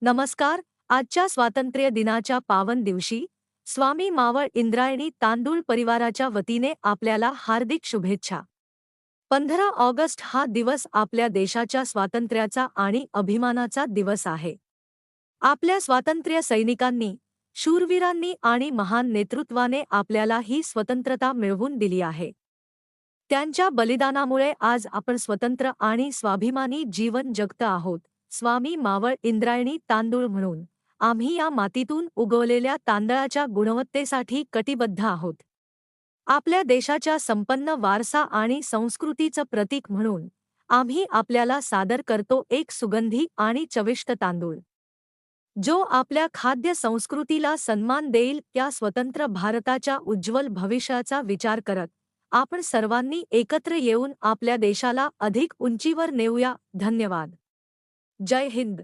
नमस्कार. आजच्या स्वातंत्र्य दिनाच्या पावन दिवशी स्वामी मावळ इंद्रायणी तांदूळ परिवाराच्या वतीने आपल्याला हार्दिक शुभेच्छा. 15 ऑगस्ट हा दिवस आपल्या देशाच्या स्वातंत्र्याचा आणि अभिमानाचा दिवस आहे. आपल्या स्वातंत्र्य सैनिकांनी, शूरवीरांनी आणि महान नेतृत्वाने आपल्याला ही स्वतंत्रता मिळवून दिली आहे. त्यांच्या बलिदानामुळे आज आपण स्वतंत्र आणि स्वाभिमानी जीवन जगत आहोत. स्वामी मावळ इंद्रायणी तांदूळ म्हणून आम्ही या मातीतून उगवलेल्या तांदळाच्या गुणवत्तेसाठी कटिबद्ध आहोत. आपल्या देशाच्या संपन्न वारसा आणि संस्कृतीचं प्रतीक म्हणून आम्ही आपल्याला सादर करतो एक सुगंधी आणि चविष्ट तांदूळ, जो आपल्या खाद्य संस्कृतीला सन्मान देईल. त्या स्वतंत्र भारताच्या उज्ज्वल भविष्याचा विचार करत आपण सर्वांनी एकत्र येऊन आपल्या देशाला अधिक उंचीवर नेऊया. धन्यवाद. जय हिंद.